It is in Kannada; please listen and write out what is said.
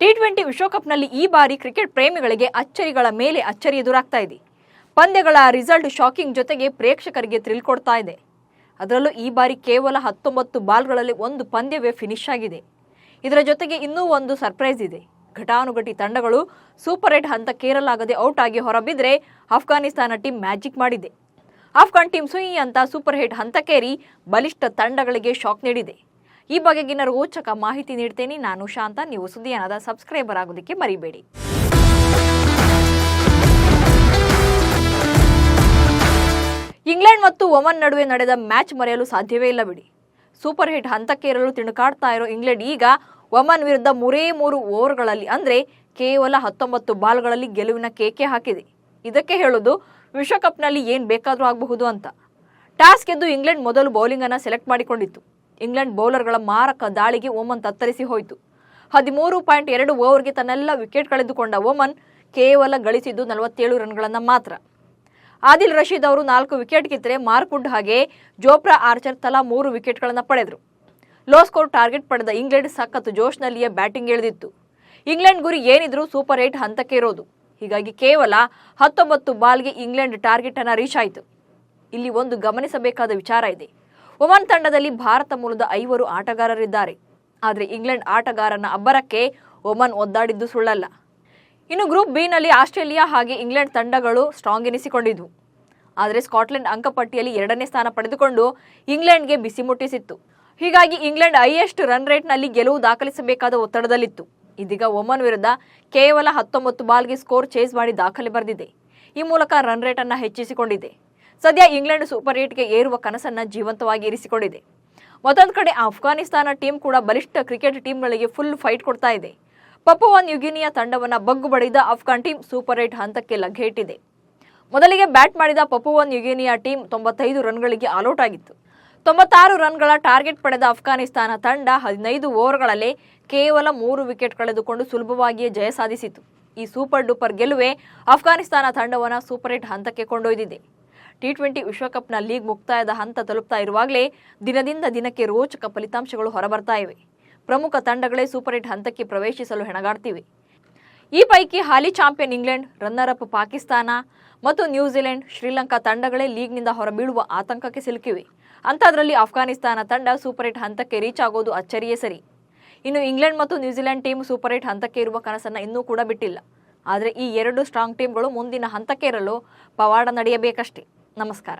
ಟಿ20 ವಿಶ್ವಕಪ್ನಲ್ಲಿ ಈ ಬಾರಿ ಕ್ರಿಕೆಟ್ ಪ್ರೇಮಿಗಳಿಗೆ ಅಚ್ಚರಿಗಳ ಮೇಲೆ ಅಚ್ಚರಿ ಎದುರಾಗ್ತಾ ಇದೆ. ಪಂದ್ಯಗಳ ರಿಸಲ್ಟ್ ಶಾಕಿಂಗ್ ಜೊತೆಗೆ ಪ್ರೇಕ್ಷಕರಿಗೆ ಥ್ರಿಲ್ ಕೊಡ್ತಾ ಇದೆ. ಅದರಲ್ಲೂ ಈ ಬಾರಿ ಕೇವಲ 19 ಬಾಲ್ಗಳಲ್ಲಿ ಒಂದು ಪಂದ್ಯವೇ ಫಿನಿಶ್ ಆಗಿದೆ. ಇದರ ಜೊತೆಗೆ ಇನ್ನೂ ಒಂದು ಸರ್ಪ್ರೈಸ್ ಇದೆ. ಘಟಾನುಘಟಿ ತಂಡಗಳು ಸೂಪರ್ 8 ಹಂತಕ್ಕೇರಲಾಗದೆ ಔಟ್ ಆಗಿ ಹೊರಬಿದ್ರೆ ಅಫ್ಘಾನಿಸ್ತಾನ ಟೀಮ್ ಮ್ಯಾಜಿಕ್ ಮಾಡಿದೆ. ಅಫ್ಘಾನ್ ಟೀಮ್ ಸುಯಿ ಅಂತ ಸೂಪರ್ 8 ಹಂತಕ್ಕೇರಿ ಬಲಿಷ್ಠ ತಂಡಗಳಿಗೆ ಶಾಕ್ ನೀಡಿದೆ. ಈ ಬಗೆಗಿನ ರೋಚಕ ಮಾಹಿತಿ ನೀಡ್ತೇನೆ. ನಾನು ಶಾಂತ. ನೀವು ಸುದ್ದಿಯನ್ನಾದ ಸಬ್ಸ್ಕ್ರೈಬರ್ ಆಗೋದಕ್ಕೆ ಮರಿಬೇಡಿ. ಇಂಗ್ಲೆಂಡ್ ಮತ್ತು ಒಮನ್ ನಡುವೆ ನಡೆದ ಮ್ಯಾಚ್ ಮರೆಯಲು ಸಾಧ್ಯವೇ ಇಲ್ಲ ಬಿಡಿ. ಸೂಪರ್ 8 ಹಂತಕ್ಕೇರಲು ತಿಣುಕಾಡ್ತಾ ಇರೋ ಇಂಗ್ಲೆಂಡ್ ಈಗ ಒಮನ್ ವಿರುದ್ಧ 3 ಓವರ್ಗಳಲ್ಲಿ ಅಂದ್ರೆ ಕೇವಲ 19 ಬಾಲ್ಗಳಲ್ಲಿ ಗೆಲುವಿನ ಕೇಕೆ ಹಾಕಿದೆ. ಇದಕ್ಕೆ ಹೇಳೋದು ವಿಶ್ವಕಪ್ನಲ್ಲಿ ಏನ್ ಬೇಕಾದ್ರೂ ಆಗಬಹುದು ಅಂತ. ಟಾಸ್ ಗೆದ್ದು ಇಂಗ್ಲೆಂಡ್ ಮೊದಲು ಬೌಲಿಂಗ್ ಅನ್ನ ಸೆಲೆಕ್ಟ್ ಮಾಡಿಕೊಂಡಿತ್ತು. ಇಂಗ್ಲೆಂಡ್ ಬೌಲರ್ಗಳ ಮಾರಕ ದಾಳಿಗೆ ಒಮನ್ ತತ್ತರಿಸಿ ಹೋಯಿತು. 13.2 ಓವರ್ಗೆ ತನ್ನೆಲ್ಲ ವಿಕೆಟ್ ಕಳೆದುಕೊಂಡ ಒಮನ್ ಕೇವಲ ಗಳಿಸಿದ್ದು 47 ರನ್ಗಳನ್ನು ಮಾತ್ರ. ಆದಿಲ್ ರಶೀದ್ ಅವರು 4 ವಿಕೆಟ್ ಕಿತ್ತರೆ ಮಾರ್ಕ್ ವುಡ್ ಹಾಗೆ ಜೋಫ್ರಾ ಆರ್ಚರ್ ತಲಾ 3 ವಿಕೆಟ್ಗಳನ್ನು ಪಡೆದರು. ಲೋ ಸ್ಕೋರ್ ಟಾರ್ಗೆಟ್ ಪಡೆದ ಇಂಗ್ಲೆಂಡ್ ಸಖತ್ ಜೋಶ್ನಲ್ಲಿಯೇ ಬ್ಯಾಟಿಂಗ್ ಇಳಿದಿತ್ತು. ಇಂಗ್ಲೆಂಡ್ ಗುರಿ ಏನಿದ್ರು ಸೂಪರ್ 8 ಹಂತಕ್ಕೆ ಇರೋದು. ಹೀಗಾಗಿ ಕೇವಲ 19 ಬಾಲ್ಗೆ ಇಂಗ್ಲೆಂಡ್ ಟಾರ್ಗೆಟ್ ಅನ್ನು ರೀಚ್ ಆಯಿತು. ಇಲ್ಲಿ ಒಂದು ಗಮನಿಸಬೇಕಾದ ವಿಚಾರ ಇದೆ. ಒಮನ್ ತಂಡದಲ್ಲಿ ಭಾರತ ಮೂಲದ 5 ಆಟಗಾರರಿದ್ದಾರೆ. ಆದರೆ ಇಂಗ್ಲೆಂಡ್ ಆಟಗಾರನ ಅಬ್ಬರಕ್ಕೆ ಒಮನ್ ಒದ್ದಾಡಿದ್ದು ಸುಳ್ಳಲ್ಲ. ಇನ್ನು ಗ್ರೂಪ್ ಬಿ ನಲ್ಲಿ ಆಸ್ಟ್ರೇಲಿಯಾ ಹಾಗೆ ಇಂಗ್ಲೆಂಡ್ ತಂಡಗಳು ಸ್ಟ್ರಾಂಗ್ ಎನಿಸಿಕೊಂಡಿದ್ವು. ಆದರೆ ಸ್ಕಾಟ್ಲೆಂಡ್ ಅಂಕಪಟ್ಟಿಯಲ್ಲಿ 2ನೇ ಸ್ಥಾನ ಪಡೆದುಕೊಂಡು ಇಂಗ್ಲೆಂಡ್ಗೆ ಬಿಸಿ ಮುಟ್ಟಿಸಿತ್ತು. ಹೀಗಾಗಿ ಇಂಗ್ಲೆಂಡ್ ಹೈಯೆಸ್ಟ್ ರನ್ ರೇಟ್ನಲ್ಲಿ ಗೆಲುವು ದಾಖಲಿಸಬೇಕಾದ ಒತ್ತಡದಲ್ಲಿತ್ತು. ಇದೀಗ ಒಮನ್ ವಿರುದ್ಧ ಕೇವಲ 19 ಬಾಲ್ಗೆ ಸ್ಕೋರ್ ಚೇಸ್ ಮಾಡಿ ದಾಖಲೆ ಬರೆದಿದೆ. ಈ ಮೂಲಕ ರನ್ ರೇಟ್ ಅನ್ನು ಹೆಚ್ಚಿಸಿಕೊಂಡಿದೆ. ಸದ್ಯ ಇಂಗ್ಲೆಂಡ್ ಸೂಪರ್ 8ಗೆ ಏರುವ ಕನಸನ್ನ ಜೀವಂತವಾಗಿ ಇರಿಸಿಕೊಂಡಿದೆ. ಮತ್ತೊಂದು ಕಡೆ ಅಫ್ಘಾನಿಸ್ತಾನ ಟೀಮ್ ಕೂಡ ಬಲಿಷ್ಠ ಕ್ರಿಕೆಟ್ ಟೀಮ್ಗಳಿಗೆ ಫುಲ್ ಫೈಟ್ ಕೊಡ್ತಾ ಇದೆ. ಪಪುವಾ ನ್ಯೂಗಿನಿಯಾ ತಂಡವನ್ನ ಬಗ್ಗು ಬಡಿದ ಅಫ್ಘಾನ್ ಟೀಮ್ ಸೂಪರ್ 8 ಹಂತಕ್ಕೆ ಲಗ್ಗೆ ಇಟ್ಟಿದೆ. ಮೊದಲಿಗೆ ಬ್ಯಾಟ್ ಮಾಡಿದ ಪಪುವಾ ನ್ಯೂಗಿನಿಯಾ ಟೀಮ್ 95 ರನ್ಗಳಿಗೆ ಆಲ್ಔಟ್ ಆಗಿತ್ತು. 96 ರನ್ಗಳ ಟಾರ್ಗೆಟ್ ಪಡೆದ ಅಫ್ಘಾನಿಸ್ತಾನ ತಂಡ 15 ಓವರ್ಗಳಲ್ಲೇ ಕೇವಲ 3 ವಿಕೆಟ್ ಕಳೆದುಕೊಂಡು ಸುಲಭವಾಗಿಯೇ ಜಯ ಸಾಧಿಸಿತು. ಈ ಸೂಪರ್ ಡೂಪರ್ ಗೆಲುವೆ ಅಫ್ಘಾನಿಸ್ತಾನ ತಂಡವನ್ನ ಸೂಪರ್ 8 ಹಂತಕ್ಕೆ ಕೊಂಡೊಯ್ದಿದೆ. ಟಿ20 ವಿಶ್ವಕಪ್ನ ಲೀಗ್ ಮುಕ್ತಾಯದ ಹಂತ ತಲುಪ್ತಾ ಇರುವಾಗಲೇ ದಿನದಿಂದ ದಿನಕ್ಕೆ ರೋಚಕ ಫಲಿತಾಂಶಗಳು ಹೊರಬರ್ತಾ ಇವೆ. ಪ್ರಮುಖ ತಂಡಗಳೇ ಸೂಪರ್ 8 ಹಂತಕ್ಕೆ ಪ್ರವೇಶಿಸಲು ಹೆಣಗಾಡ್ತಿವೆ. ಈ ಪೈಕಿ ಹಾಲಿ champion England, runner up Pakistan ಮತ್ತು ನ್ಯೂಜಿಲೆಂಡ್, ಶ್ರೀಲಂಕಾ ತಂಡಗಳೇ ಲೀಗ್ನಿಂದ ಹೊರಬೀಳುವ ಆತಂಕಕ್ಕೆ ಸಿಲುಕಿವೆ. ಅಂಥದ್ರಲ್ಲಿ ಅಫ್ಘಾನಿಸ್ತಾನ ತಂಡ ಸೂಪರ್ 8 ಹಂತಕ್ಕೆ ರೀಚ್ ಆಗೋದು ಅಚ್ಚರಿಯೇ ಸರಿ. ಇನ್ನು ಇಂಗ್ಲೆಂಡ್ ಮತ್ತು ನ್ಯೂಜಿಲೆಂಡ್ ಟೀಮ್ ಸೂಪರ್ 8 ಹಂತಕ್ಕೆ ಇರುವ ಕನಸನ್ನ ಇನ್ನೂ ಕೂಡ ಬಿಟ್ಟಿಲ್ಲ. ಆದರೆ ಈ 2 ಸ್ಟ್ರಾಂಗ್ ಟೀಮ್ಗಳು ಮುಂದಿನ ಹಂತಕ್ಕೆ ಇರಲು ಪವಾಡ ನಡೆಯಬೇಕಷ್ಟೇ. ನಮಸ್ಕಾರ.